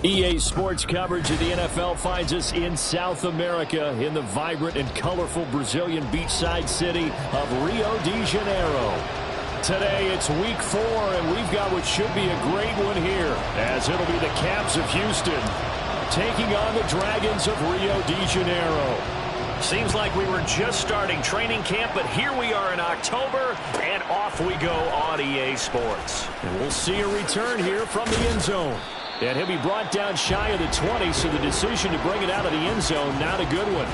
EA Sports coverage of the NFL finds us in South America in the vibrant and colorful Brazilian beachside city of Rio de Janeiro. Today it's week 4, and we've got what should be a great one here, as it'll be the Caps of Houston taking on the Dragons of Rio de Janeiro. Seems like we were just starting training camp, but here we are in October, and off we go on EA Sports. And we'll see a return here from the end zone. And he'll be brought down shy of the 20, so the decision to bring it out of the end zone, not a good one.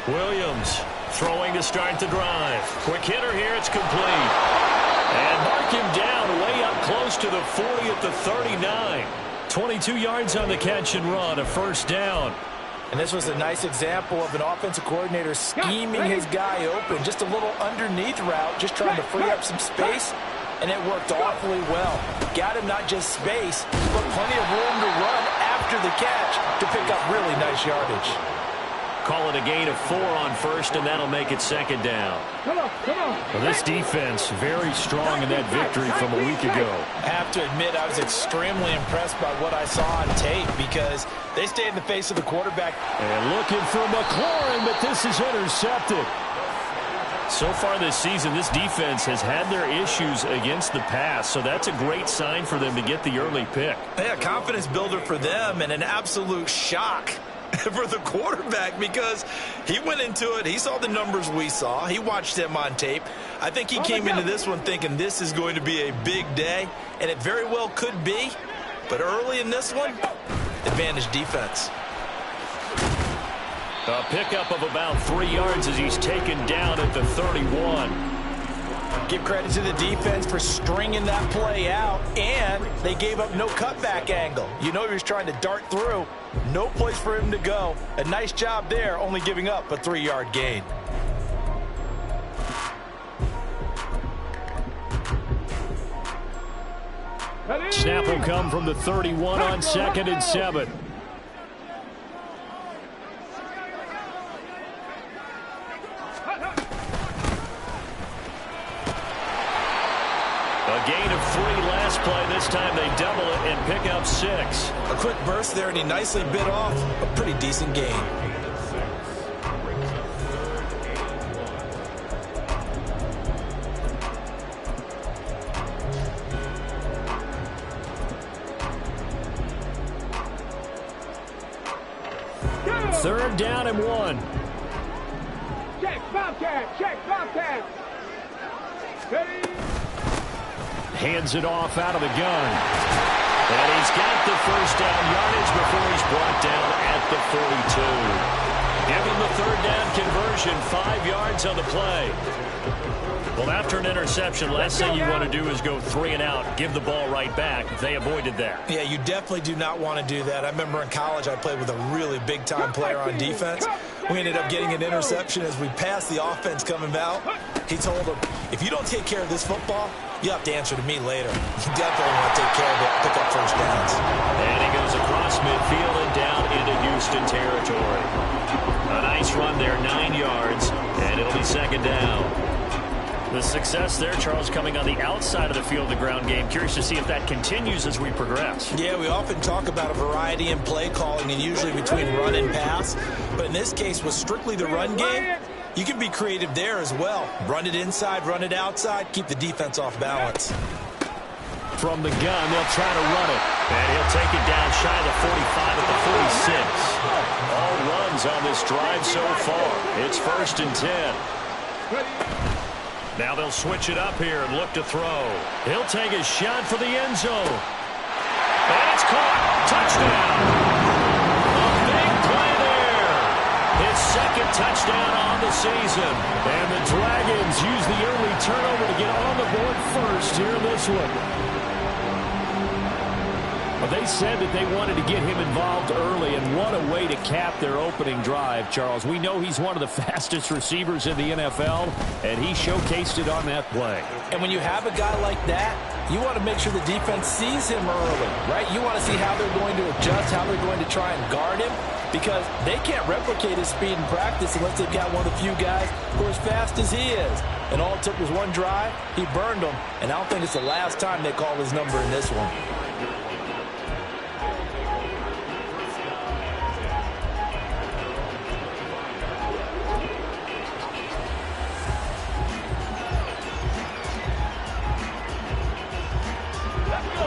Williams throwing to start the drive. Quick hitter here, it's complete. And mark him down way up close to the 40 at the 39. 22 yards on the catch and run, a first down. And this was a nice example of an offensive coordinator scheming his guy open. Just a little underneath route, just trying to free up some space, and it worked awfully well. Got him not just space, but plenty of room to run after the catch to pick up really nice yardage. Call it a gain of 4 on first, and that'll make it second down. Well, this defense very strong in that victory from a week ago. I have to admit, I was extremely impressed by what I saw on tape because they stayed in the face of the quarterback. And looking for McLaurin, but this is intercepted. So far this season, this defense has had their issues against the pass, so that's a great sign for them to get the early pick. Yeah, confidence builder for them and an absolute shock for the quarterback because he went into it. He saw the numbers we saw. He watched him on tape. I think he came into this one thinking this is going to be a big day, and it very well could be. But early in this one, advantage defense. A pickup of about 3 yards as he's taken down at the 31. Give credit to the defense for stringing that play out, and they gave up no cutback angle. You know he was trying to dart through. No place for him to go. A nice job there, only giving up a 3-yard gain. Snap will come from the 31 on 2nd and 7. A gain of 3 last play. This time they double it and pick up 6. A quick burst there, and he nicely bit off a pretty decent gain. Third down and 1. Check, Bobcat, check, Bobcat. Ready? Hands it off out of the gun. And he's got the first down yardage before he's brought down at the 42. Give him the third down conversion, 5 yards on the play. Well, after an interception, last thing you want to do is go 3 and out, give the ball right back. They avoided that. Yeah, you definitely do not want to do that. I remember in college I played with a really big-time player on defense. We ended up getting an interception as we passed the offense coming out. He told him, if you don't take care of this football, you have to answer to me later. You definitely want to take care of it, pick up first downs. And he goes across midfield and down into Houston territory. A nice run there, 9 yards, and it'll be second down. The success there, Charles, coming on the outside of the field, the ground game. Curious to see if that continues as we progress. Yeah, we often talk about a variety in play calling and usually between run and pass. But in this case, with strictly the run game, you can be creative there as well. Run it inside, run it outside, keep the defense off balance. From the gun, they'll try to run it. And he'll take it down shy of the 45 at the 46. All runs on this drive so far. It's 1st and 10. Now they'll switch it up here and look to throw. He'll take a shot for the end zone. And it's caught. Touchdown. A big play there. His 2nd touchdown on the season. And the Dragons use the early turnover to get on the board first here in this one. Well, they said that they wanted to get him involved early, and what a way to cap their opening drive, Charles. We know he's one of the fastest receivers in the NFL, and he showcased it on that play. And when you have a guy like that, you want to make sure the defense sees him early, right? You want to see how they're going to adjust, how they're going to try and guard him, because they can't replicate his speed in practice unless they've got one of the few guys who are as fast as he is. And all it took was one drive. He burned them, and I don't think it's the last time they call his number in this one.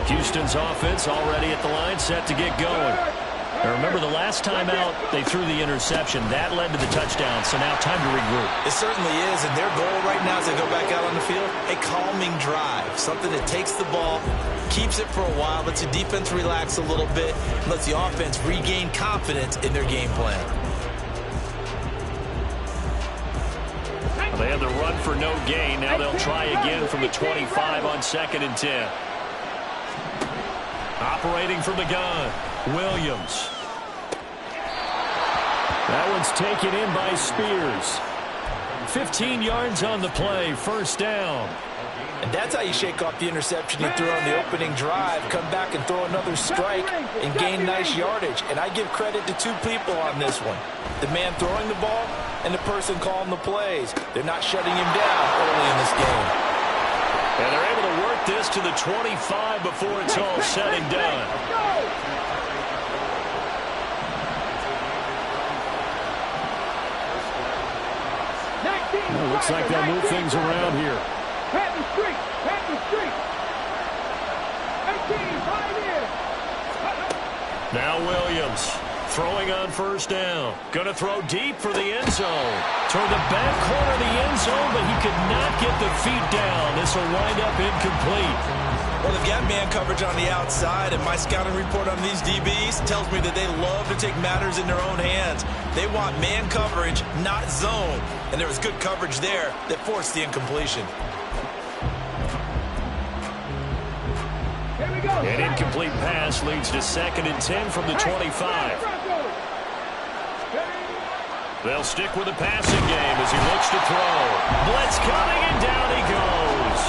Houston's offense already at the line, set to get going. Now remember, the last time out, they threw the interception. That led to the touchdown, so now time to regroup. It certainly is, and their goal right now as they go back out on the field, a calming drive, something that takes the ball, keeps it for a while, lets the defense relax a little bit, and lets the offense regain confidence in their game plan. They had the run for no gain. Now they'll try again from the 25 on 2nd and 10. Operating from the gun, Williams. That one's taken in by Spears. 15 yards on the play, first down. And that's how you shake off the interception you threw on the opening drive, come back and throw another strike and gain nice yardage. And I give credit to two people on this one. The man throwing the ball and the person calling the plays. They're not shutting him down early in this game. And they're able to work this to the 25 before it's all said and done. Well, looks like they'll move things around here. Pat the street. Pat the street. 18, right in. Now Williams throwing on first down. Going to throw deep for the end zone. Toward the back corner of the end zone, but he could not get the feet down. This will wind up incomplete. Well, they've got man coverage on the outside, and my scouting report on these DBs tells me that they love to take matters in their own hands. They want man coverage, not zone. And there was good coverage there that forced the incompletion. Here we go. An incomplete pass leads to 2nd and 10 from the 25. They'll stick with the passing game as he looks to throw. Blitz coming, and down he goes.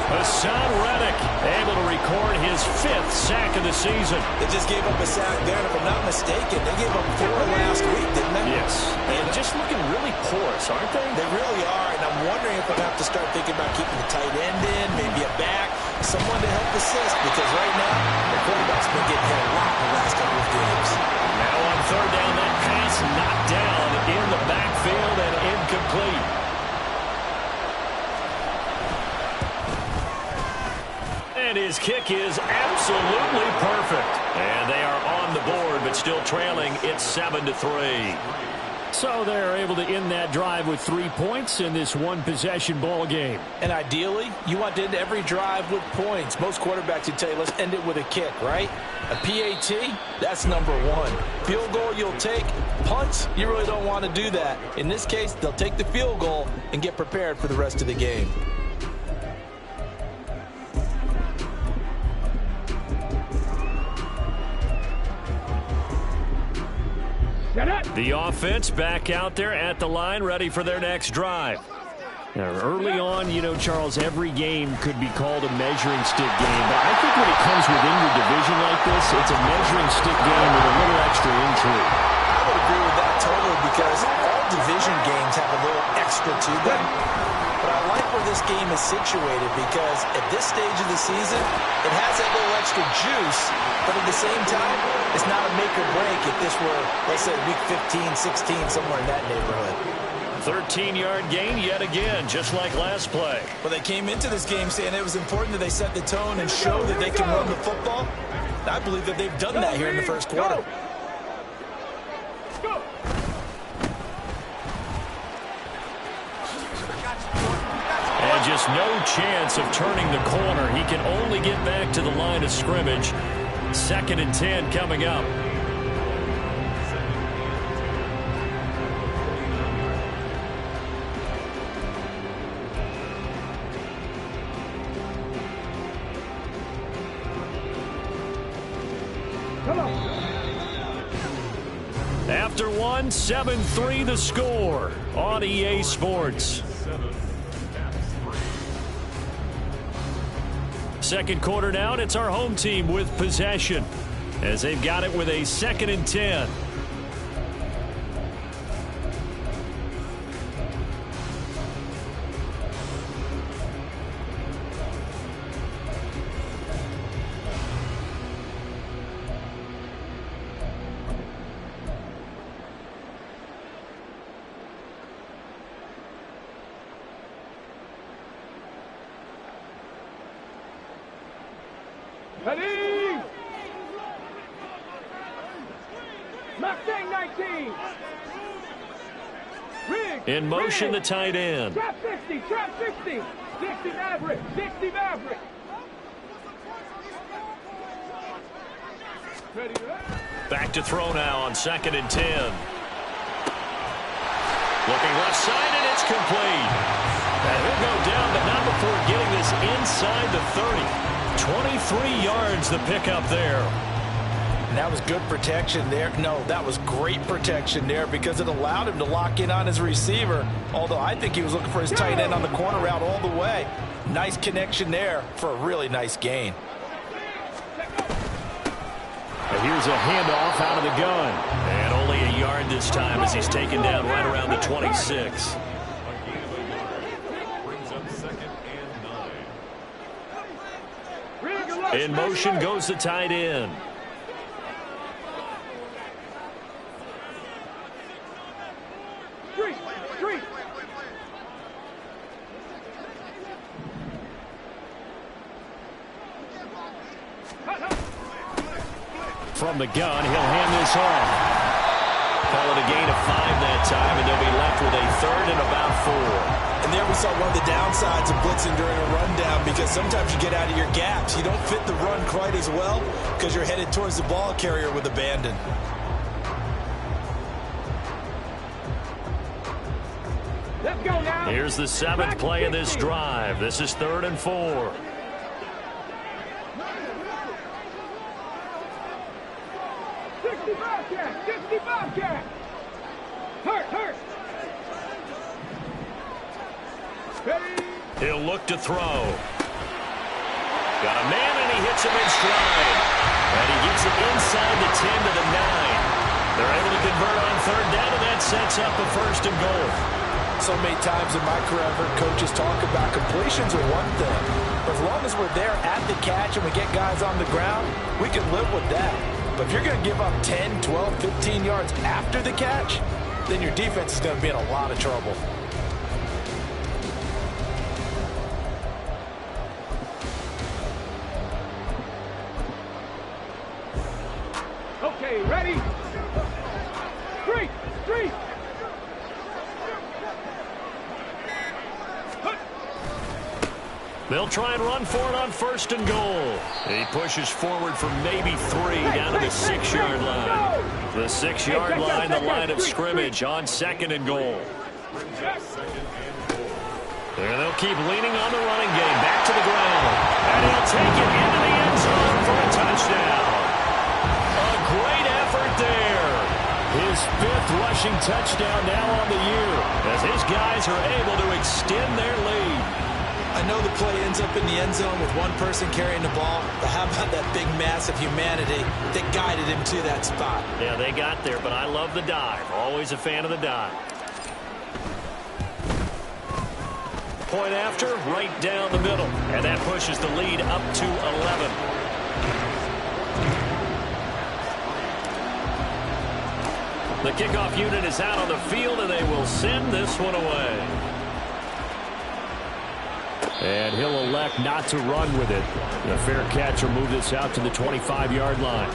Hassan Reddick able to record his 5th sack of the season. They just gave up a sack there, and if I'm not mistaken, they gave up 4 last week, didn't they? Yes. And just looking really porous, aren't they? They really are, and I'm wondering if they'll have to start thinking about keeping the tight end in, maybe a back, someone to help assist, because right now, the quarterback's been getting hit a lot in the last couple of games. Now on 3rd down, that pass knocked down in the backfield and incomplete. And his kick is absolutely perfect. And they are on the board, but still trailing. It's 7-3. So they're able to end that drive with 3 points in this one-possession ball game. And ideally, you want to end every drive with points. Most quarterbacks would tell you, let's end it with a kick, right? A PAT, that's number 1. Field goal you'll take. Punts, you really don't want to do that. In this case, they'll take the field goal and get prepared for the rest of the game. The offense back out there at the line, ready for their next drive. Now, early on, you know, Charles, every game could be called a measuring stick game. But I think when it comes within your division like this, it's a measuring stick game with a little extra intrigue. I would agree with that totally, because all division games have a little extra to them. But I like where this game is situated, because at this stage of the season, it has that little extra juice, but at the same time, it's not a make or break if this were, let's say, week 15, 16, somewhere in that neighborhood. 13-yard gain yet again, just like last play. Well, they came into this game saying it was important that they set the tone and show that they can run the football. I believe that they've done that here in the first quarter. And just no chance of turning the corner. He can only get back to the line of scrimmage. 2nd and 10 coming up. after one. 7-3 the score on EA Sports. Second quarter now, and it's our home team with possession as they've got it with a 2nd and 10. Ready! Mustang 19! Rig! In motion, the tight end. Trap 60! Trap 60! 60 Maverick! 60 Maverick! Ready, Back to throw now on 2nd and 10. Looking left side, and it's complete. And he'll go down, but not before getting this inside the 30. 23 yards the pickup there. And that was good protection there. No, that was great protection there because it allowed him to lock in on his receiver. Although I think he was looking for his tight end on the corner route all the way. Nice connection there for a really nice gain. And here's a handoff out of the gun. And only a yard this time as he's taken down right around the 26. In motion goes the tight end. Street! Street! From the gun, he'll hand this off. Call it a gain of 5 that time, and they'll be left with a 3rd and about 4. And there we saw one of the downsides of blitzing during a rundown because sometimes you get out of your gaps. You don't fit the run quite as well because you're headed towards the ball carrier with abandon. Let's go now! Here's the 7th play of this drive. This is 3rd and 4. Hurt! He'll look to throw. Got a man, and he hits him in stride. And he gets it inside the 10 to the 9. They're able to convert on 3rd down, and that sets up a 1st and goal. So many times in my career, I've heard coaches talk about completions are one thing. But as long as we're there at the catch and we get guys on the ground, we can live with that. But if you're going to give up 10, 12, 15 yards after the catch, then your defense is going to be in a lot of trouble. Okay, ready? Street! Street! They'll try and run for it on 1st and goal. He pushes forward for maybe 3 down to the 6-yard line. The 6-yard line, the line of scrimmage on 2nd and goal. There they'll keep leaning on the running game. Back to the ground. And he'll take it into the end zone for a touchdown. A great effort there. His 5th rushing touchdown now on the year as his guys are able to extend their lead. I know the play ends up in the end zone with one person carrying the ball, but how about that big mass of humanity that guided him to that spot? Yeah, they got there, but I love the dive. Always a fan of the dive. Point after, right down the middle. And that pushes the lead up to 11. The kickoff unit is out on the field, and they will send this one away. And he'll elect not to run with it. The fair catch will move this out to the 25-yard line.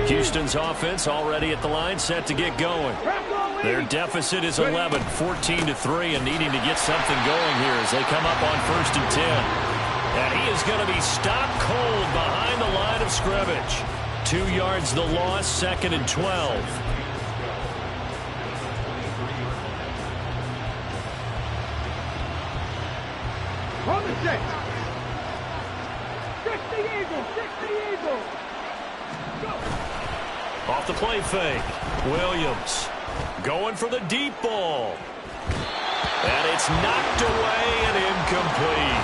Houston's offense already at the line, set to get going. Their deficit is 11, 14-3, and needing to get something going here as they come up on 1st and 10. And he is going to be stopped cold behind the line of scrimmage. 2 yards the loss, 2nd and 12. 6. 60 Eagles, 60 Eagles. Go. Off the play fake. Williams going for the deep ball. And it's knocked away and incomplete.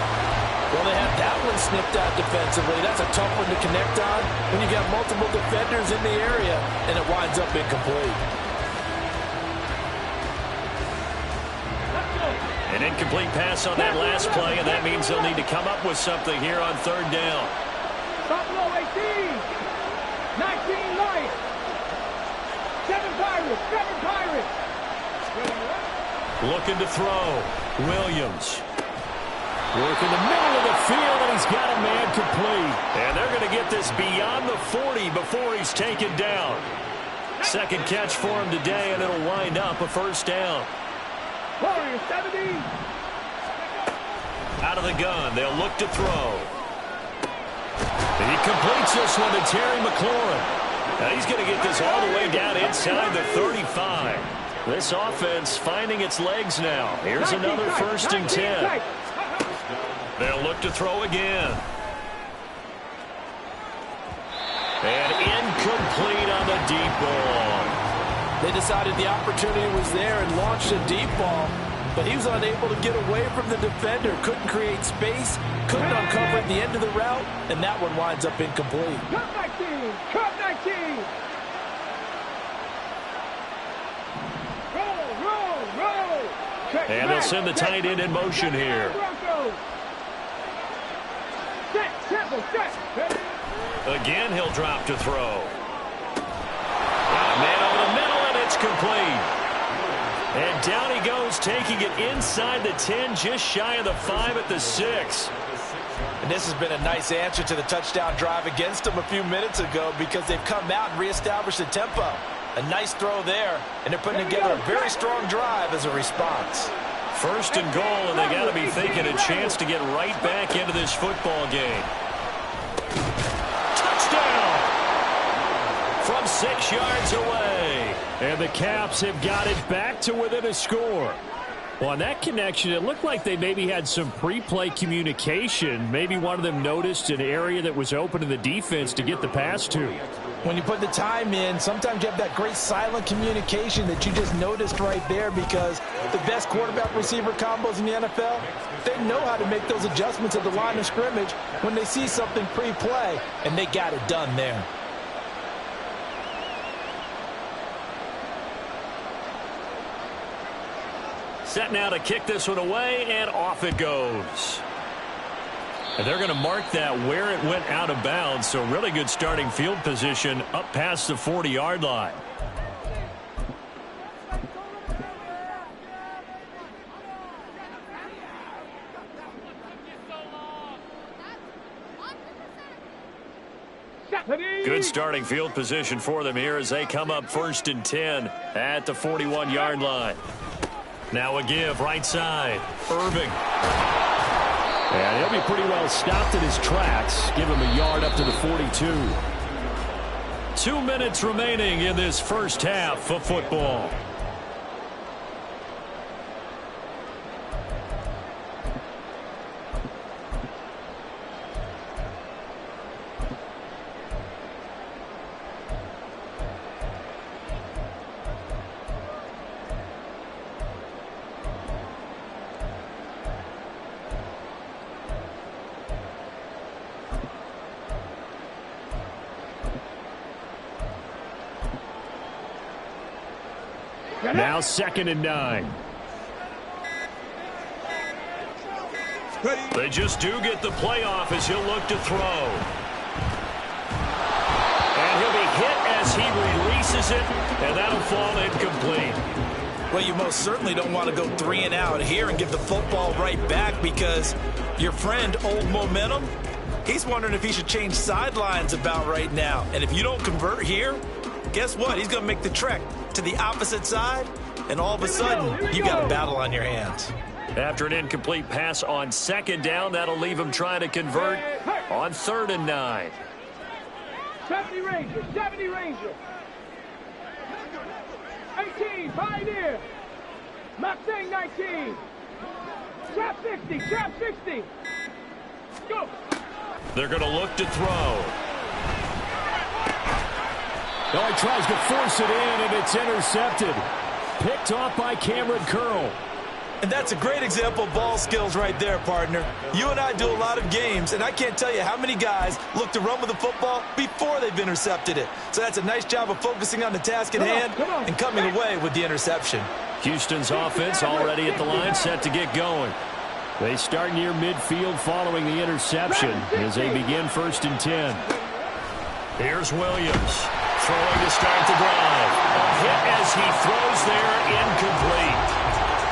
Well, they had that one snipped out defensively. That's a tough one to connect on when you got multiple defenders in the area, and it winds up incomplete. An incomplete pass on that last play, and that means they'll need to come up with something here on third down. Buffalo 18. 19 Lions. 7 Pirates. 7 Pirates. Looking to throw. Williams. Working the middle of the field, and he's got a man complete. And they're going to get this beyond the 40 before he's taken down. Second catch for him today, and it'll wind up a first down. Warriors 70. Out of the gun, they'll look to throw. He completes this one to Terry McLaurin. Now he's going to get this all the way down inside the 35. This offense finding its legs now. Here's another first and 10. They'll look to throw again. And incomplete on the deep ball. They decided the opportunity was there and launched a deep ball, but he was unable to get away from the defender. Couldn't create space, couldn't uncover at the end of the route, and that one winds up incomplete. Cut 19. Cut 19. Roll. Check And they'll send the tight end in motion here. Again, he'll drop to throw. Man over the middle, and it's complete. And down he goes, taking it inside the 10, just shy of the 5 at the 6. And this has been a nice answer to the touchdown drive against them a few minutes ago because they've come out and reestablished the tempo. A nice throw there, and they're putting together a very strong drive as a response. First and goal, and they got to be thinking a chance to get right back into this football game. Touchdown! From 6 yards away. And the Caps have got it back to within a score. Well, on that connection, it looked like they maybe had some pre-play communication. Maybe one of them noticed an area that was open in the defense to get the pass to. When you put the time in, sometimes you have that great silent communication that you just noticed right there because the best quarterback-receiver combos in the NFL, they know how to make those adjustments at the line of scrimmage when they see something pre-play, and they got it done there. Set now to kick this one away, and off it goes. And they're going to mark that where it went out of bounds, so really good starting field position up past the 40-yard line. Good starting field position for them here as they come up first and 10 at the 41-yard line. Now a give right side. Irving. And he'll be pretty well stopped in his tracks. Give him a yard up to the 42. 2 minutes remaining in this first half of football. Now 2nd and 9. They just do get the playoff as he'll look to throw. And he'll be hit as he releases it, and that'll fall incomplete. Well, you most certainly don't want to go 3 and out here and give the football right back because your friend, Old Momentum, he's wondering if he should change sidelines about right now. And if you don't convert here, guess what? He's going to make the trek to the opposite side, and all of a sudden, you got a battle on your hands. After an incomplete pass on 2nd down, that'll leave him trying to convert on 3rd and 9. 70 Rangers, 70 Rangers. 18, Pioneer. Mustang 19. Trap 60, Trap 60. Go. They're going to look to throw. Oh, he tries to force it in, and it's intercepted. Picked off by Cameron Curl. And that's a great example of ball skills right there, partner. You and I do a lot of games, and I can't tell you how many guys look to run with the football before they've intercepted it. So that's a nice job of focusing on the task at hand and coming away with the interception. Houston's offense already at the line, set to get going. They start near midfield following the interception as they begin 1st and 10. Here's Williams throwing to start the drive. A hit as he throws there, incomplete.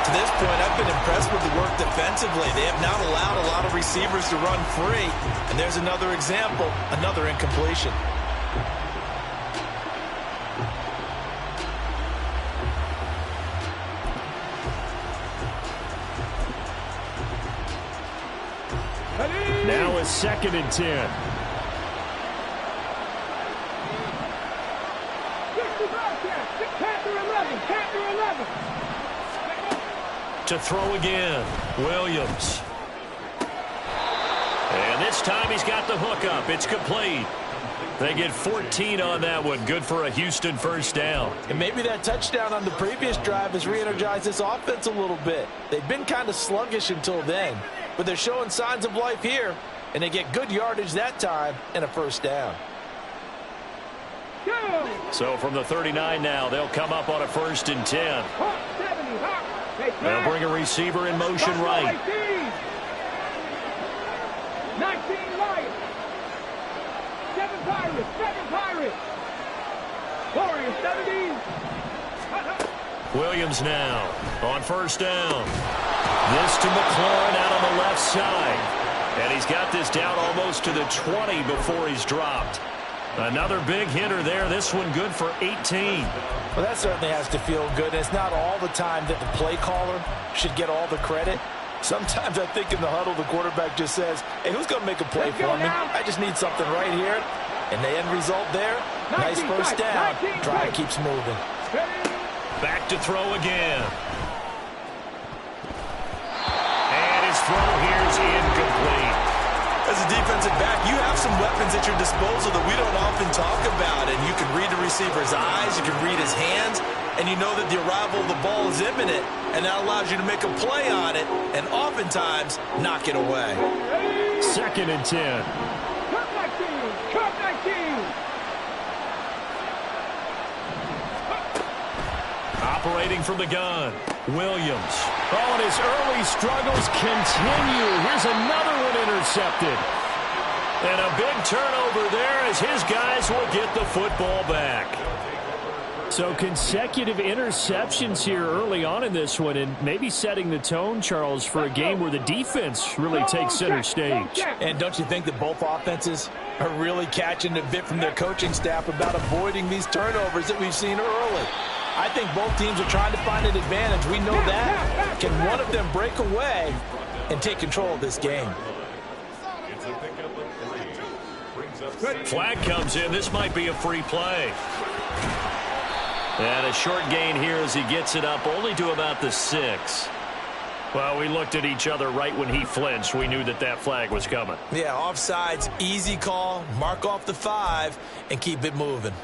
To this point, I've been impressed with the work defensively. They have not allowed a lot of receivers to run free. And there's another example, another incompletion. Now a 2nd and 10. To throw again, Williams. And this time he's got the hook up. It's complete. They get 14 on that one. Good for a Houston 1st down. And maybe that touchdown on the previous drive has re-energized this offense a little bit. They've been kind of sluggish until then, but they're showing signs of life here, and they get good yardage that time and a 1st down. So from the 39 now, they'll come up on a 1st and 10. They'll bring a receiver in motion right. 19 Lions. 7 Pirates. 7 Pirates. Warriors 17. Williams now on 1st down. This to McLaurin out on the left side. And he's got this down almost to the 20 before he's dropped. Another big hitter there. This one good for 18. Well, that certainly has to feel good. It's not all the time that the play caller should get all the credit. Sometimes I think in the huddle, the quarterback just says, hey, who's going to make a play for me? I just need something right here. And the end result there, nice 1st down. Drive keeps moving. Back to throw again. And his throw here is incomplete. As a defensive back, you have some weapons at your disposal that we don't often talk about. And you can read the receiver's eyes, you can read his hands, and you know that the arrival of the ball is imminent. And that allows you to make a play on it and oftentimes knock it away. 2nd and 10. Cut 19. Cut 19. Operating from the gun, Williams. Oh, and his early struggles continue. Here's another one intercepted. And a big turnover there as his guys will get the football back. So consecutive interceptions here early on in this one, and maybe setting the tone, Charles, for a game where the defense really takes center stage. And don't you think that both offenses are really catching a bit from their coaching staff about avoiding these turnovers that we've seen early? I think both teams are trying to find an advantage. We know that. Can one of them break away and take control of this game? Flag comes in. This might be a free play. And a short gain here as he gets it up only to about the 6. Well, we looked at each other right when he flinched. We knew that that flag was coming. Yeah, offsides, easy call. Mark off the 5 and keep it moving.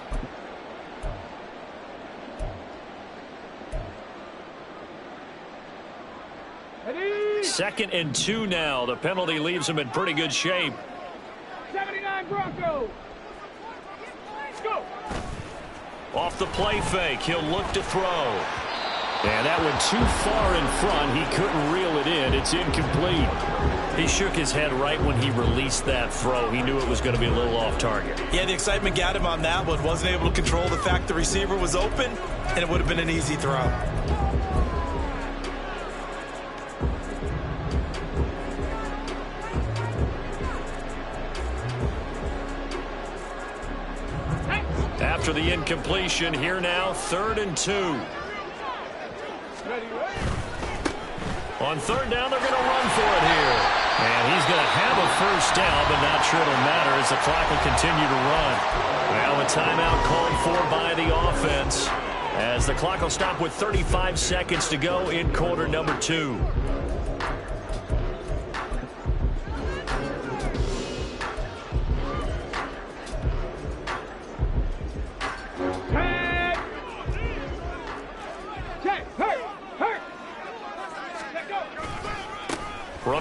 Ready? 2nd and 2 now. The penalty leaves him in pretty good shape. 79 Broncos. Let's go. Off the play fake, he'll look to throw. And that went too far in front. He couldn't reel it in. It's incomplete. He shook his head right when he released that throw. He knew it was going to be a little off target. Yeah, the excitement got him on that one. Wasn't able to control the fact the receiver was open, and it would have been an easy throw. After the incompletion, here now, 3rd and 2. On 3rd down, they're going to run for it here. And he's going to have a 1st down, but not sure it'll matter as the clock will continue to run. Well, a timeout called for by the offense as the clock will stop with 35 seconds to go in quarter number 2.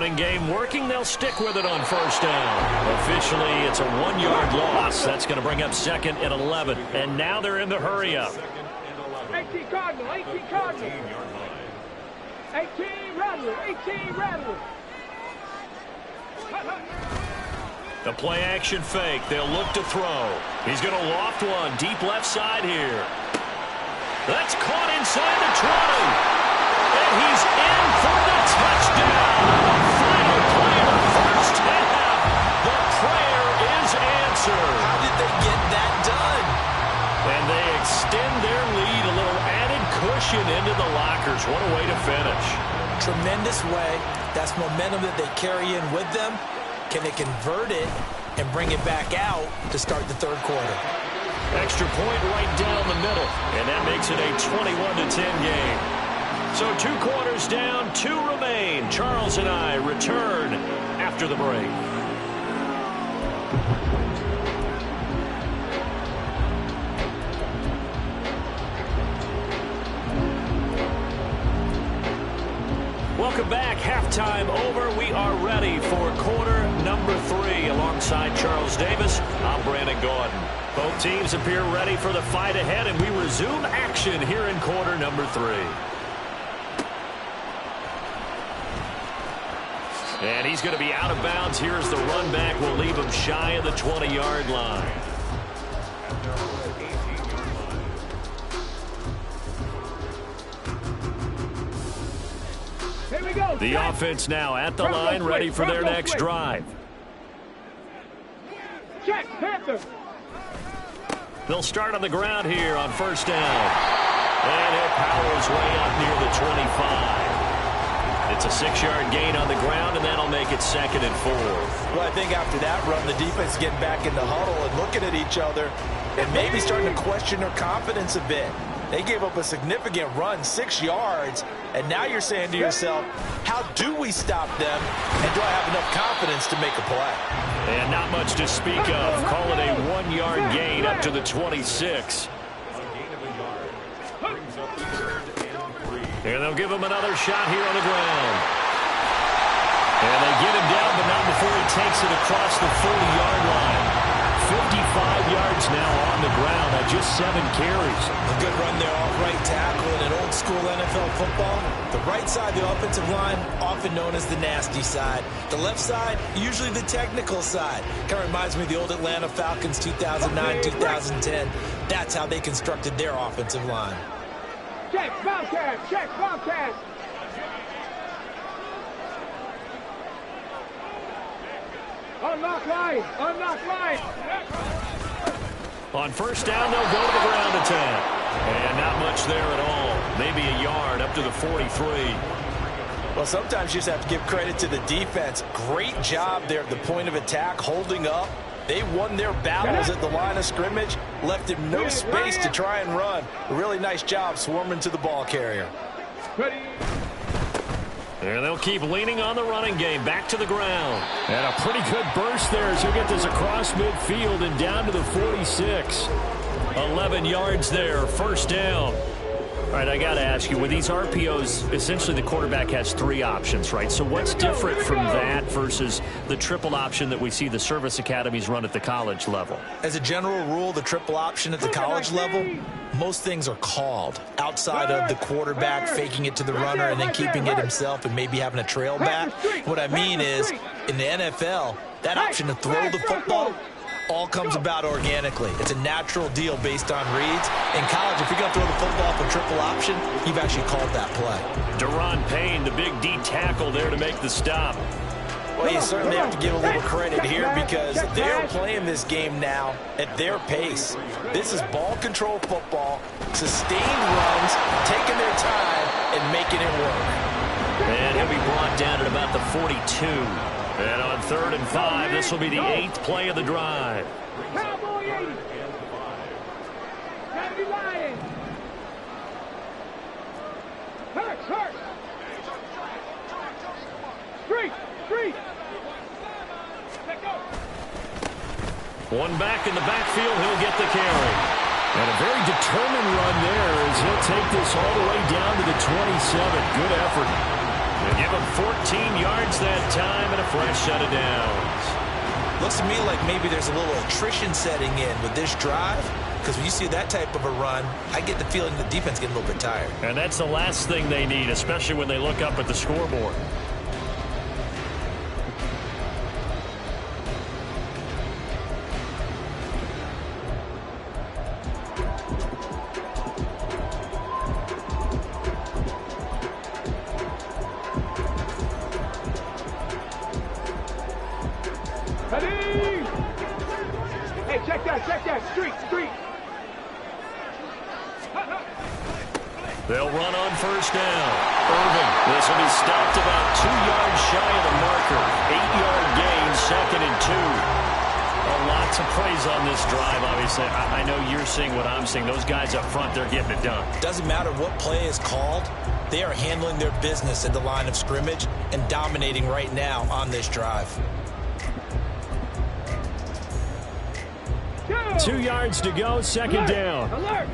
Running game working. They'll stick with it on first down. Officially, it's a 1-yard loss. That's going to bring up 2nd and 11. And now they're in the hurry up. 18 Cardinal, 18 Cardinal. 18 Rattler, 18 Rattler. The play action fake. They'll look to throw. He's going to loft one deep left side here. That's caught inside the 20. And he's in for the touchdown. Final play of the first half. The prayer is answered. How did they get that done? And they extend their lead, a little added cushion into the lockers. What a way to finish. Tremendous way. That's momentum that they carry in with them. Can they convert it and bring it back out to start the third quarter? Extra point right down the middle, and that makes it a 21-10 game. So 2 quarters down, 2 remain. Charles and I return after the break. Welcome back. Halftime over. We are ready for quarter number 3. Alongside Charles Davis, I'm Brandon Gordon. Both teams appear ready for the fight ahead, and we resume action here in quarter number 3. And he's going to be out of bounds. Here's the run back. We'll leave him shy of the 20-yard line. Here we go. The offense now at the line, ready for their next drive. Check, Panther. They'll start on the ground here on first down. And he'll power his way up near the 25. It's a 6-yard gain on the ground, and that'll make it 2nd and 4. Well, I think after that run, the defense getting back in the huddle and looking at each other and maybe starting to question their confidence a bit. They gave up a significant run, 6 yards, and now you're saying to yourself, how do we stop them, and do I have enough confidence to make a play? And not much to speak of. Call it a 1-yard gain up to the 26. And they'll give him another shot here on the ground. And they get him down, but not before he takes it across the 40-yard line. 55 yards now on the ground on just 7 carries. A good run there off right tackle in an old-school NFL football. The right side of the offensive line, often known as the nasty side. The left side, usually the technical side. Kind of reminds me of the old Atlanta Falcons 2009, 2010. That's how they constructed their offensive line. Check, Bobcat. Check, Bobcat. Unlock line. Unlock line. On first down, they'll go to the ground attack. And not much there at all. Maybe a yard up to the 43. Well, sometimes you just have to give credit to the defense. Great job there at the point of attack, holding up. They won their battles at the line of scrimmage, left him no space to try and run. A really nice job swarming to the ball carrier. Ready. And they'll keep leaning on the running game. Back to the ground. And a pretty good burst there as he'll get this across midfield and down to the 46. 11 yards there. First down. All right, I got to ask you, with these RPOs, essentially the quarterback has 3 options, right? So what's different from that versus the triple option that we see the service academies run at the college level? As a general rule, the triple option at the college level, most things are called outside of the quarterback faking it to the runner and then keeping it himself and maybe having a trail back. What I mean is, in the NFL, that option to throw the football all comes about organically. It's a natural deal based on reads. In college, if you're going to throw the football off a triple option, you've actually called that play. Deron Payne, the big D tackle there to make the stop. Well, you certainly have to give a little credit here because they're playing this game now at their pace. This is ball control football, sustained runs, taking their time, and making it work. And he'll be brought down at about the 42. And on 3rd and 5, this will be the 8th play of the drive. Cowboy 80. Gotta Lion. Hurts. Street. Let go. One back in the backfield, he'll get the carry. And a very determined run there as he'll take this all the way down to the 27. Good effort. They give him 14 yards that time and a fresh set of downs. Looks to me like maybe there's a little attrition setting in with this drive, because when you see that type of a run, I get the feeling the defense getting a little bit tired. And that's the last thing they need, especially when they look up at the scoreboard. They'll run on first down. Irvin, this will be stopped about 2 yards shy of the marker. 8-yard gain, 2nd and 2. A lot to praise on this drive, obviously. I know you're seeing what I'm seeing. Those guys up front, they're getting it done. Doesn't matter what play is called. They are handling their business at the line of scrimmage and dominating right now on this drive. 2 yards to go, 2nd down. Alert!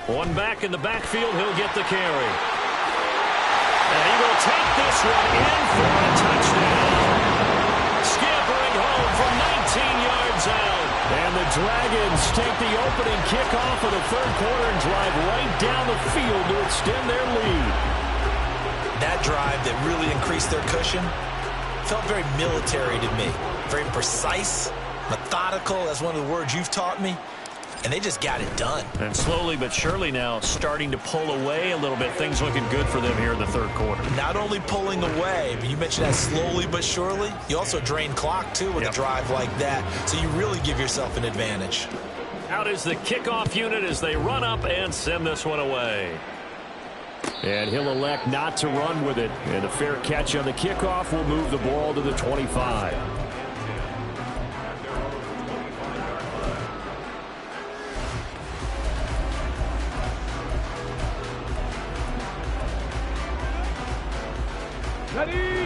One back in the backfield, he'll get the carry. And he will take this one in for a touchdown. Scampering home from 19 yards out. And the Dragons take the opening kickoff of the 3rd quarter and drive right down the field to extend their lead. That drive that really increased their cushion felt very military to me. Very precise, methodical, that's one of the words you've taught me. And they just got it done. And slowly but surely now starting to pull away a little bit. Things looking good for them here in the 3rd quarter. Not only pulling away, but you mentioned that slowly but surely. You also drain clock, too, with a drive like that. So you really give yourself an advantage. Out is the kickoff unit as they run up and send this one away. And he'll elect not to run with it. And a fair catch on the kickoff will move the ball to the 25.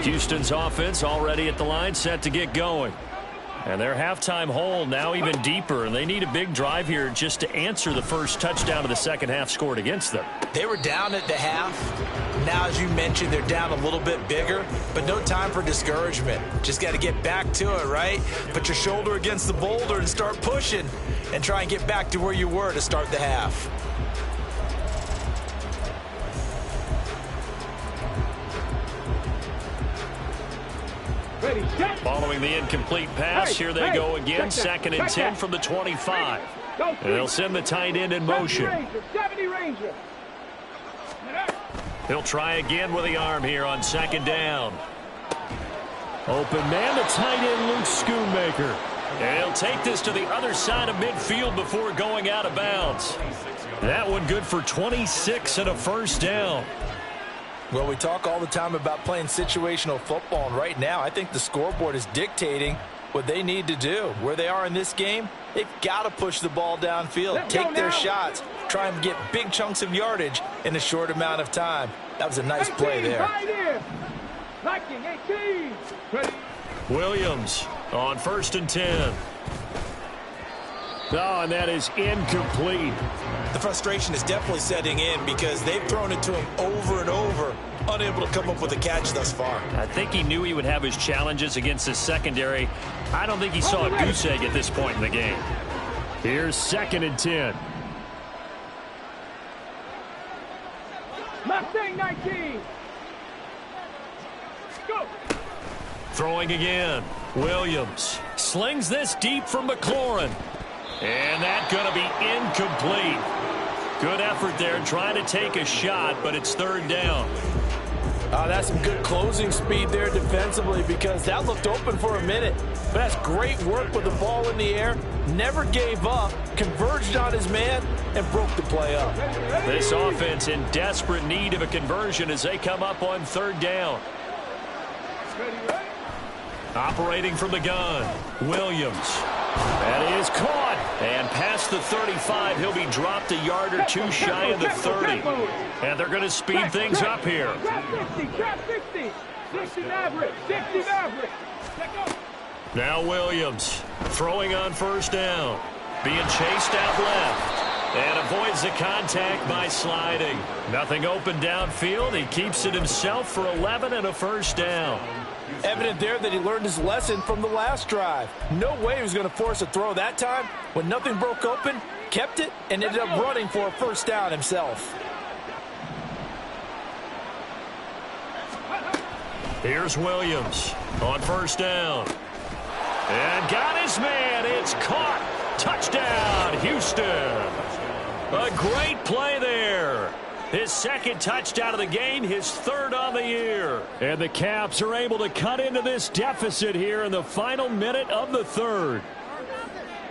Houston's offense already at the line, set to get going. And their halftime hole now even deeper, and they need a big drive here just to answer the first touchdown of the second half scored against them. They were down at the half. Now, as you mentioned, they're down a little bit bigger, but no time for discouragement. Just got to get back to it, right? Put your shoulder against the boulder and start pushing and try and get back to where you were to start the half. Following the incomplete pass, here they go again. 2nd and 10 from the 25. And they'll send the tight end in motion. He'll try again with the arm here on 2nd down. Open man, the tight end, Luke Schoonmaker. And he'll take this to the other side of midfield before going out of bounds. That one good for 26 and a first down. Well, we talk all the time about playing situational football, and right now I think the scoreboard is dictating what they need to do. Where they are in this game, they've got to push the ball downfield, take their shots, try and get big chunks of yardage in a short amount of time. That was a nice play there. Williams on 1st and 10. Oh, and that is incomplete. The frustration is definitely setting in because they've thrown it to him over and over, unable to come up with a catch thus far. I think he knew he would have his challenges against his secondary. I don't think he saw a goose egg at this point in the game. Here's 2nd and 10. Mustang 19. Go. Throwing again. Williams slings this deep from McLaurin. And that's going to be incomplete. Good effort there trying to take a shot, but it's 3rd down. That's some good closing speed there defensively because that looked open for a minute. But that's great work with the ball in the air. Never gave up, converged on his man, and broke the play up. This offense in desperate need of a conversion as they come up on 3rd down. Operating from the gun, Williams. That is caught. And past the 35, he'll be dropped a yard or two shy of the 30. And they're going to speed things up here. Trap 60. 60 average. 60 average. Now Williams throwing on 1st down. Being chased out left. And avoids the contact by sliding. Nothing open downfield. He keeps it himself for 11 and a first down. Evident there that he learned his lesson from the last drive. No way he was going to force a throw that time. When nothing broke open, kept it, and ended up running for a first down himself. Here's Williams on first down. And got his man. It's caught. Touchdown, Houston. A great play there. His second touchdown of the game, his third on the year. And the Caps are able to cut into this deficit here in the final minute of the third.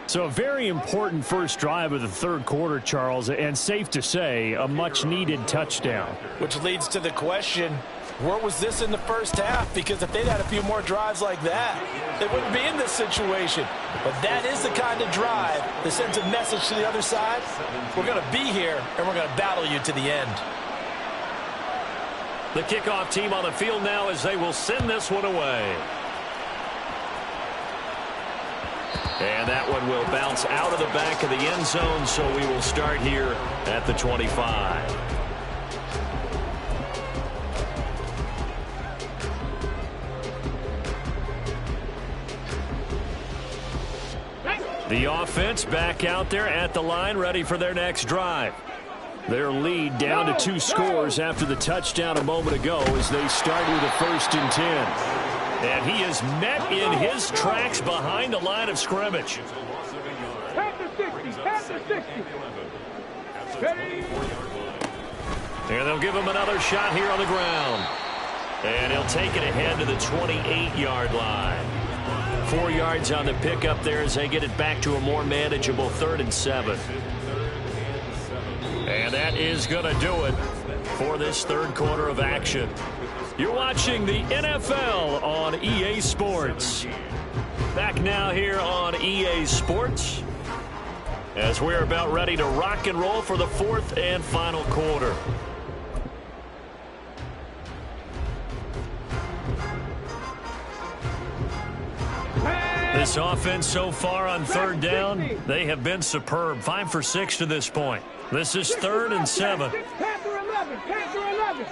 So a very important first drive of the third quarter, Charles, and safe to say, a much-needed touchdown. Which leads to the question, where was this in the first half? Because if they'd had a few more drives like that, they wouldn't be in this situation. But that is the kind of drive that sends a message to the other side. We're going to be here, and we're going to battle you to the end. The kickoff team on the field now as they will send this one away. And that one will bounce out of the back of the end zone, so we will start here at the 25. The offense back out there at the line, ready for their next drive. Their lead down to 2 scores after the touchdown a moment ago as they start with a 1st and 10. And he is met in his tracks behind the line of scrimmage. Pass the 60, pass the 60. Ready? And they'll give him another shot here on the ground. And he'll take it ahead to the 28-yard line. 4 yards on the pickup there as they get it back to a more manageable 3rd and 7. And that is going to do it for this third quarter of action. You're watching the NFL on EA Sports. Back now here on EA Sports as we're about ready to rock and roll for the 4th and final quarter. This offense so far on 3rd down, they have been superb. 5 for 6 to this point. This is 3rd and 7. Panther 11, Panther 11.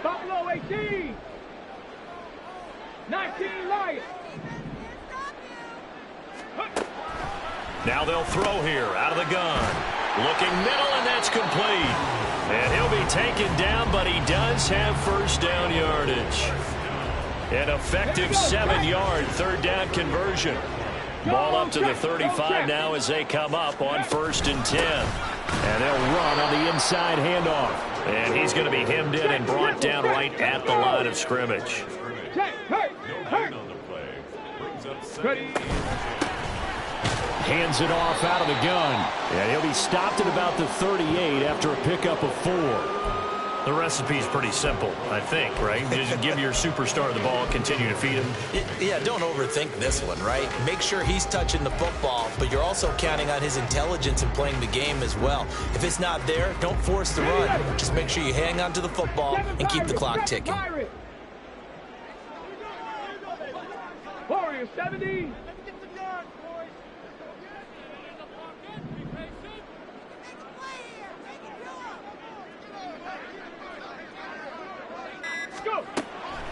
Buffalo 18. 19 Lions. Now they'll throw here out of the gun. Looking middle, and that's complete. And he'll be taken down, but he does have first down yardage. An effective 7-yard 3rd down conversion. Ball up to the 35 now as they come up on 1st and 10. And they'll run on the inside handoff. And he's going to be hemmed in and brought down right at the line of scrimmage. Hands it off out of the gun. And he'll be stopped at about the 38 after a pickup of 4. The recipe's pretty simple, I think, right? Just give your superstar the ball, continue to feed him. Yeah, don't overthink this one, right? Make sure he's touching the football, but you're also counting on his intelligence in playing the game as well. If it's not there, don't force the run. Just make sure you hang on to the football and keep the clock ticking. Warriors 70.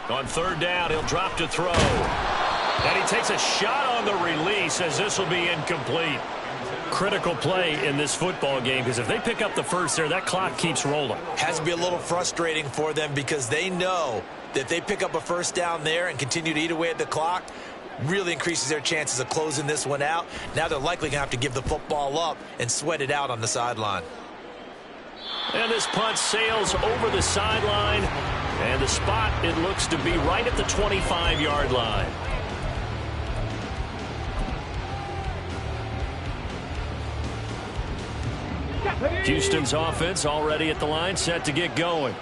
On 3rd down, he'll drop to throw. And he takes a shot on the release as this will be incomplete. Critical play in this football game because if they pick up the first there, that clock keeps rolling. Has to be a little frustrating for them because they know that if they pick up a first down there and continue to eat away at the clock, really increases their chances of closing this one out. Now they're likely going to have to give the football up and sweat it out on the sideline. And this punt sails over the sideline. And the spot, it looks to be right at the 25-yard line. Houston's offense already at the line, set to get going.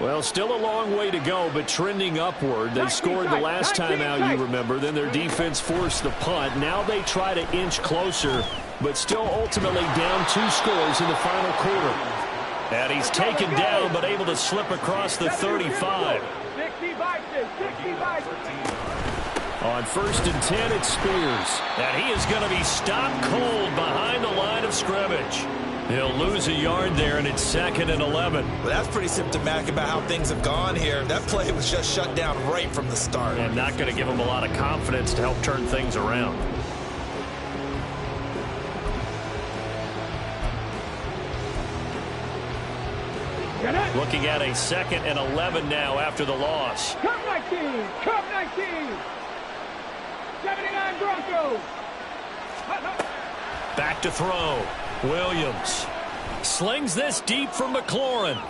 Well, still a long way to go, but trending upward. They scored the last time out, you remember. Then their defense forced the punt. Now they try to inch closer, but still ultimately down 2 scores in the final quarter. And he's taken down, but able to slip across the 35. On 1st and 10, it's Spears. And he is going to be stopped cold behind the line of scrimmage. He'll lose a yard there, and it's 2nd and 11. Well, that's pretty symptomatic about how things have gone here. That play was just shut down right from the start. And not going to give him a lot of confidence to help turn things around. Looking at a 2nd and 11 now after the loss. Cup 19, Cup 19. 79 Broncos. Back to throw. Williams slings this deep from McLaurin.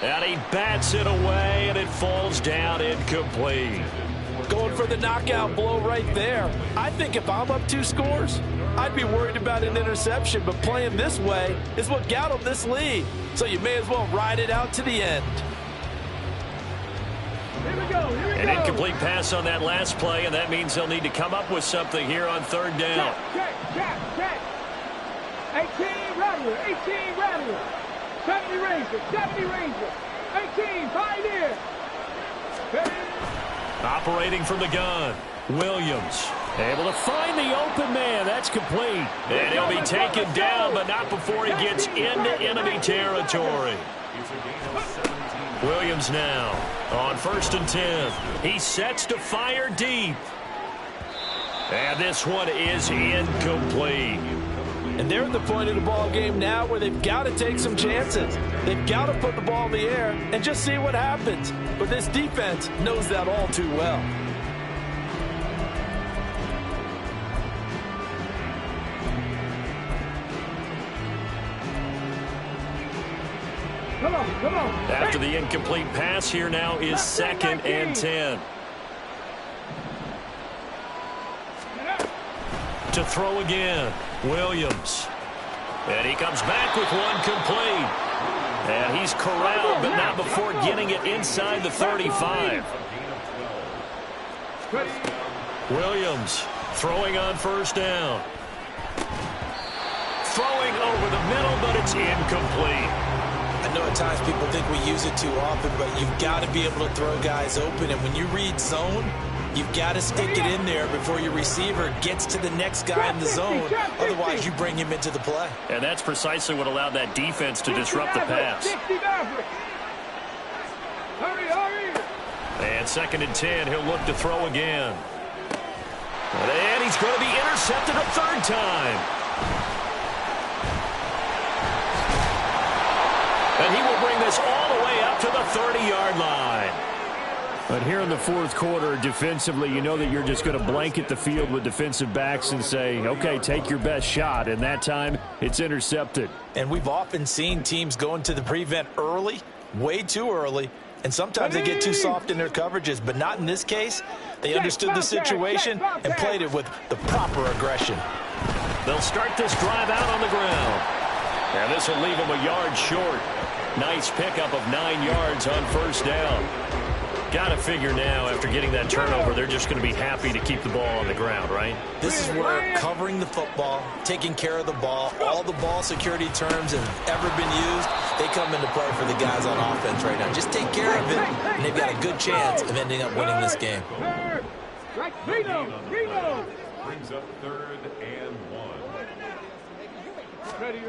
And he bats it away, and it falls down incomplete. Going for the knockout blow right there. I think if I'm up 2 scores, I'd be worried about an interception, but playing this way is what got them this lead. So you may as well ride it out to the end. Here we go, here we An go. incomplete pass on that last play, and that means they'll need to come up with something here on 3rd down. Check. 18 Rattler, 18 Rattler. 70 Ranger. 18 Pioneer. Operating from the gun. Williams able to find the open man. That's complete. And he'll be taken down, but not before he gets into enemy territory. Williams now on 1st and 10. He sets to fire deep. And this one is incomplete. And they're at the point of the ball game now where they've got to take some chances. They've got to put the ball in the air and just see what happens. But this defense knows that all too well. Come on. After the incomplete pass, here now is 2nd and 10. To throw again, Williams. And he comes back with one complete. And he's corralled, but not before getting it inside the 35. Williams throwing on 1st down. Throwing over the middle, but it's incomplete. I know at times people think we use it too often, but you've got to be able to throw guys open. And when you read zone, you've got to stick it in there before your receiver gets to the next guy in the zone. Otherwise, you bring him into the play. And that's precisely what allowed that defense to disrupt the pass. Hurry. And 2nd and 10, he'll look to throw again. And he's going to be intercepted a 3rd time. And he will bring this all the way up to the 30-yard line. But here in the 4th quarter, defensively, you know that you're just going to blanket the field with defensive backs and say, okay, take your best shot. And that time, it's intercepted. And we've often seen teams go into the prevent early, way too early, and sometimes they get too soft in their coverages, but not in this case. They understood the situation and played it with the proper aggression. They'll start this drive out on the ground. And this will leave them a yard short. Nice pickup of 9 yards on 1st down. Got to figure now, after getting that turnover, they're just going to be happy to keep the ball on the ground, right? This is where covering the football, taking care of the ball, all the ball security terms have ever been used, they come into play for the guys on offense right now. Just take care of it, and they've got a good chance of ending up winning this game. Reno. Brings up 3rd and 1. Ready?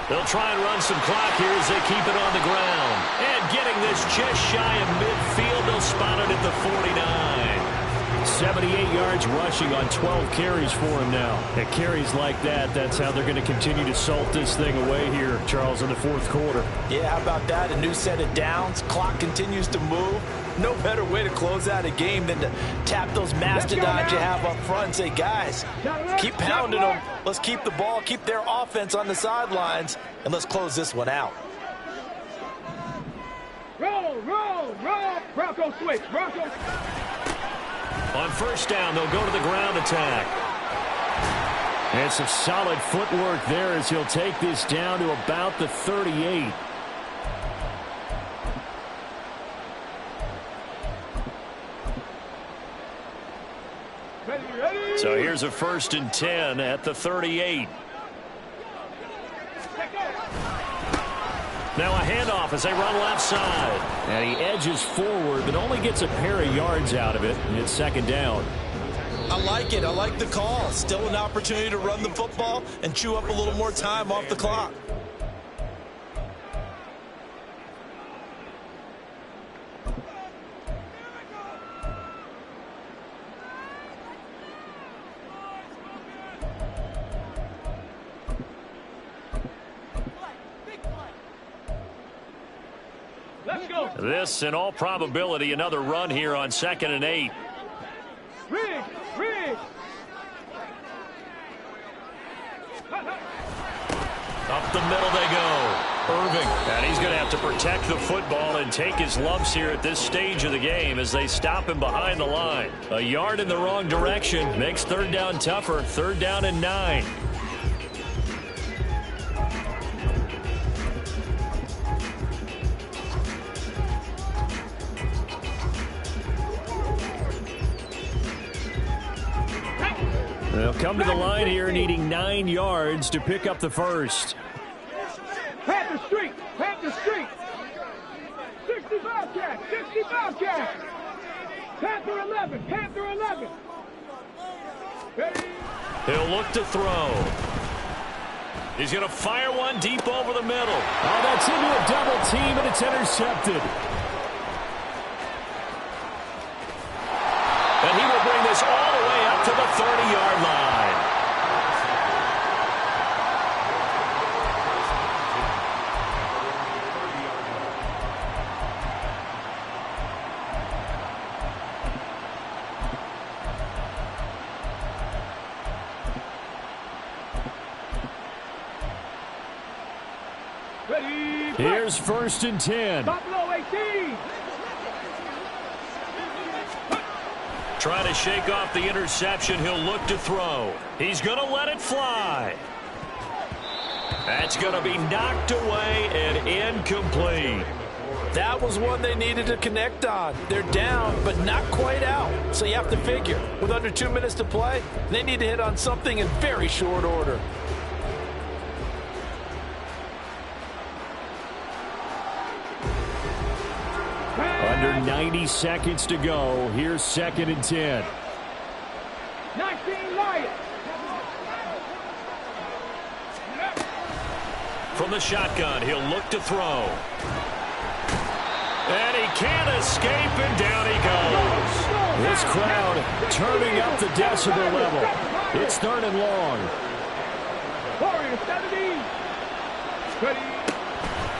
They'll try and run some clock here as they keep it on the ground. And getting this just shy of midfield, they'll spot it at the 49. 78 yards rushing on 12 carries for him now. At carries like that, that's how they're going to continue to salt this thing away here, Charles, in the 4th quarter. Yeah, how about that? A new set of downs. Clock continues to move. No better way to close out a game than to tap those mastodons you have up front and say, guys, keep pounding them. Let's keep the ball, keep their offense on the sidelines, and let's close this one out. Roll. Bronco switch. On 1st down, they'll go to the ground attack. And some solid footwork there as he'll take this down to about the 38. So here's a 1st and 10 at the 38. Now a handoff as they run left side. And he edges forward, but only gets a pair of yards out of it. And it's second down. I like it. I like the call. Still an opportunity to run the football and chew up a little more time off the clock. This, in all probability, another run here on 2nd and 8. Rig. Up the middle they go. Irving. And he's going to have to protect the football and take his lumps here at this stage of the game as they stop him behind the line. A yard in the wrong direction makes third down tougher. 3rd down and 9. They'll come to the line here needing 9 yards to pick up the first. Panther Street. 65 catch. Panther 11. Ready? He'll look to throw. He's going to fire one deep over the middle. Oh, that's into a double team, and it's intercepted. And he will bring this all the way up to the 30-yard line. Ready? Here's 1st and 10. Buffalo 18. Trying to shake off the interception. He'll look to throw. He's going to let it fly. That's going to be knocked away and incomplete. That was one they needed to connect on. They're down, but not quite out. So you have to figure, with under 2 minutes to play, they need to hit on something in very short order. Under 90 seconds to go. Here's 2nd and 10. 19 Lions. From the shotgun, he'll look to throw. And he can't escape, and down he goes. This crowd turning up the decibel level. It's 3rd and long. Warriors 70. Ready?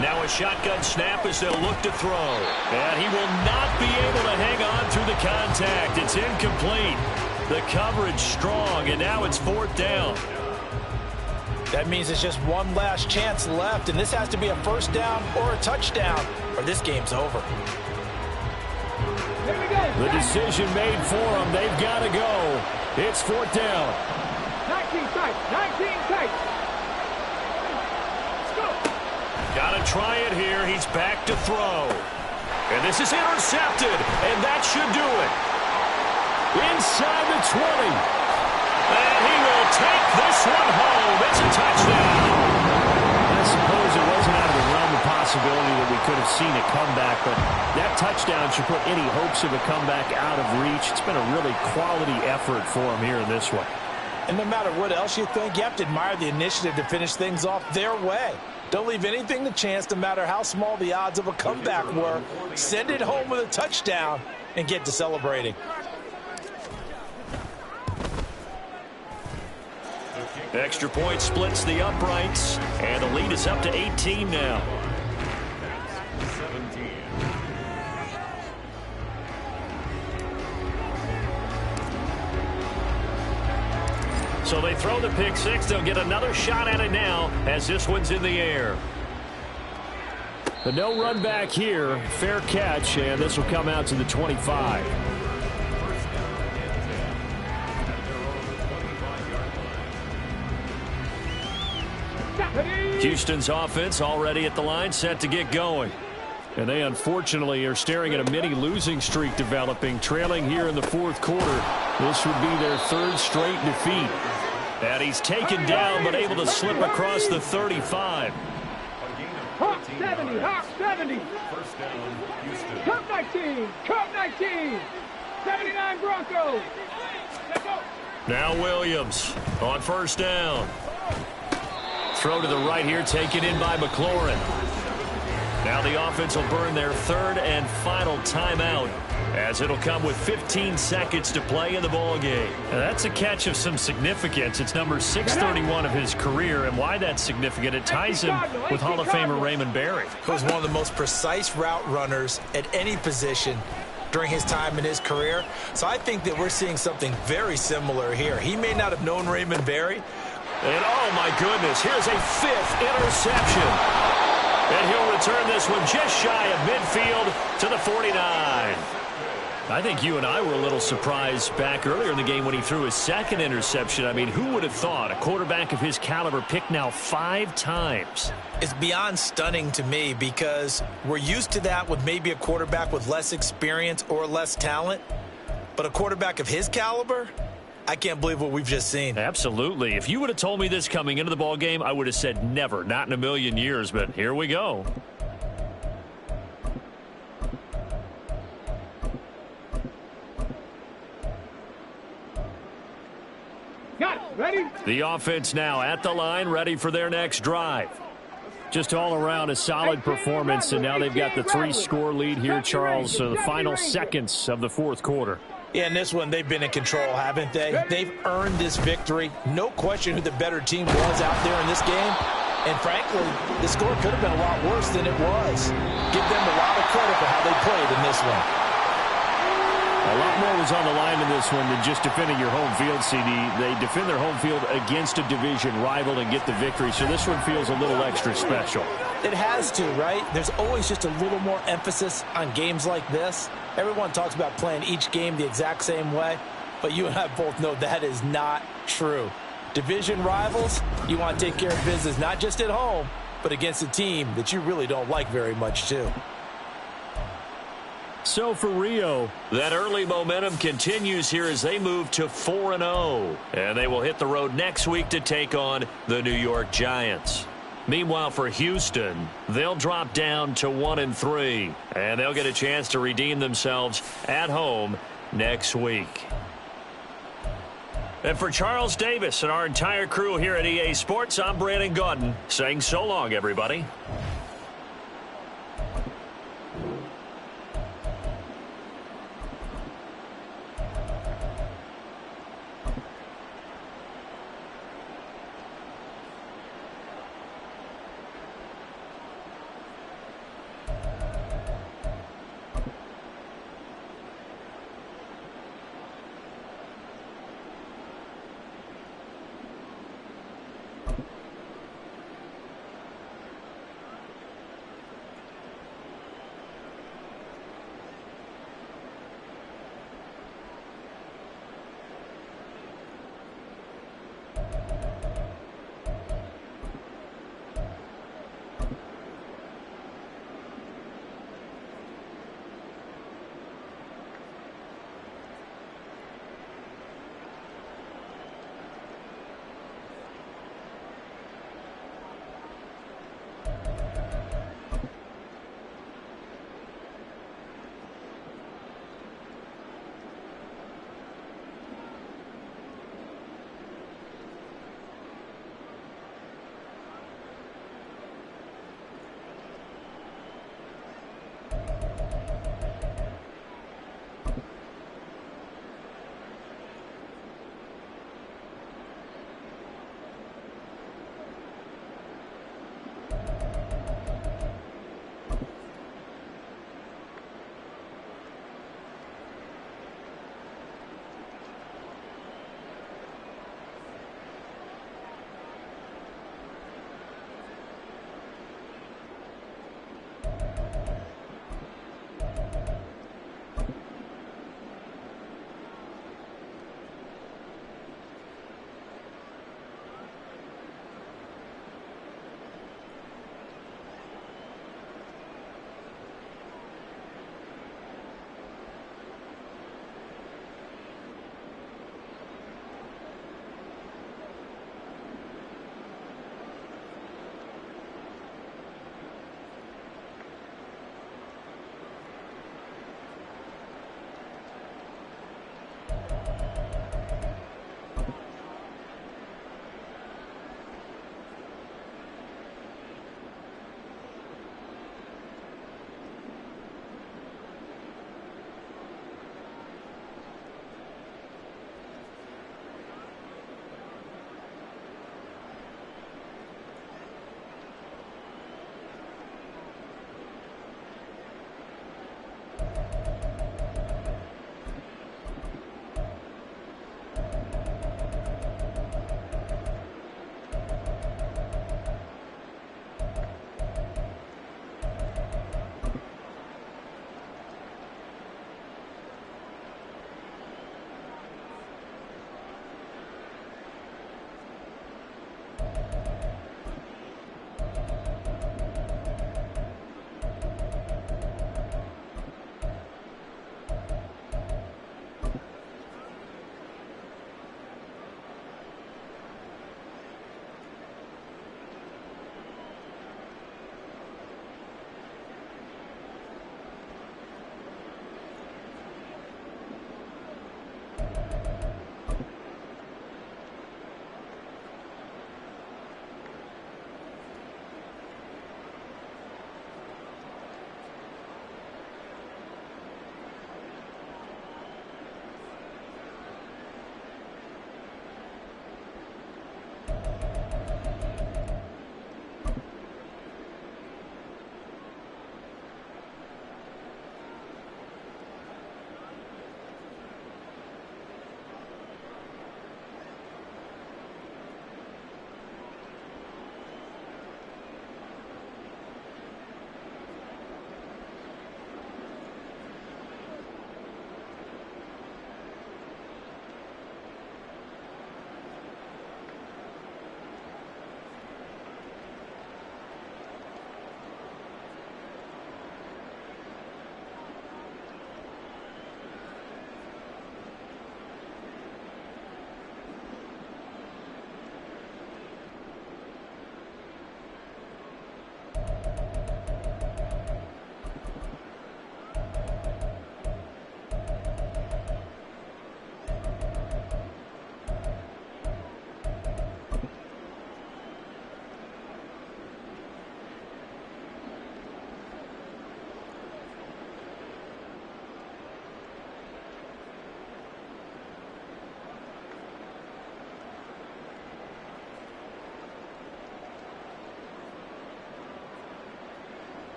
Now a shotgun snap as they'll look to throw. And he will not be able to hang on through the contact. It's incomplete. The coverage strong, and now it's 4th down. That means it's just one last chance left, and this has to be a first down or a touchdown, or this game's over. Here we go. The decision made for them. They've got to go. It's 4th down. 19 tight. Got to try it here. He's back to throw. And this is intercepted, and that should do it. Inside the 20. And he will take this one home. It's a touchdown. I suppose it wasn't out of the realm of possibility that we could have seen a comeback, but that touchdown should put any hopes of a comeback out of reach. It's been a really quality effort for him here in this one. And no matter what else you think, you have to admire the initiative to finish things off their way. Don't leave anything to chance, no matter how small the odds of a comeback were. Send it home with a touchdown and get to celebrating. Extra point splits the uprights, and the lead is up to 18 now. 17. So they throw the pick six. They'll get another shot at it now as this one's in the air. The no run back here. Fair catch, and this will come out to the 25. Houston's offense already at the line, set to get going. And they unfortunately are staring at a mini losing streak developing, trailing here in the 4th quarter. This would be their 3rd straight defeat. And he's taken down but able to slip across the 35. Hawk 70. Top 70. First down, Houston. Cup 19. Cup 19. 79 Broncos. Let's go. Now Williams on first down. Throw to the right here, taken in by McLaurin. Now the offense will burn their third and final timeout, as it'll come with 15 seconds to play in the ball game. Now that's a catch of some significance. It's number 631 of his career, and why that's significant, it ties him with Hall of Famer Raymond Berry, who's one of the most precise route runners at any position during his time in his career. So I think that we're seeing something very similar here. He may not have known Raymond Berry. And oh my goodness, here's a fifth interception. And he'll return this one just shy of midfield to the 49. I think you and I were a little surprised back earlier in the game when he threw his second interception. I mean, who would have thought a quarterback of his caliber picked now 5 times? It's beyond stunning to me because we're used to that with maybe a quarterback with less experience or less talent. But a quarterback of his caliber, I can't believe what we've just seen. Absolutely. If you would have told me this coming into the ball game, I would have said never, not in a million years, but here we go. Got it. Ready? The offense now at the line, ready for their next drive. Just all around a solid performance, and now they've got the 3-score lead here, Charles, so the final seconds of the fourth quarter. Yeah, in this one, they've been in control, haven't they? They've earned this victory. No question who the better team was out there in this game. And frankly, the score could have been a lot worse than it was. Give them a lot of credit for how they played in this one. A lot more was on the line in this one than just defending your home field, CD. They defend their home field against a division rival and get the victory, so this one feels a little extra special. It has to, right? There's always just a little more emphasis on games like this. Everyone talks about playing each game the exact same way, but you and I both know that is not true. Division rivals, you want to take care of business not just at home, but against a team that you really don't like very much too. So for Rio, that early momentum continues here as they move to 4-0. And they will hit the road next week to take on the New York Giants. Meanwhile, for Houston, they'll drop down to 1-3. And they'll get a chance to redeem themselves at home next week. And for Charles Davis and our entire crew here at EA Sports, I'm Brandon Gaudin saying so long, everybody.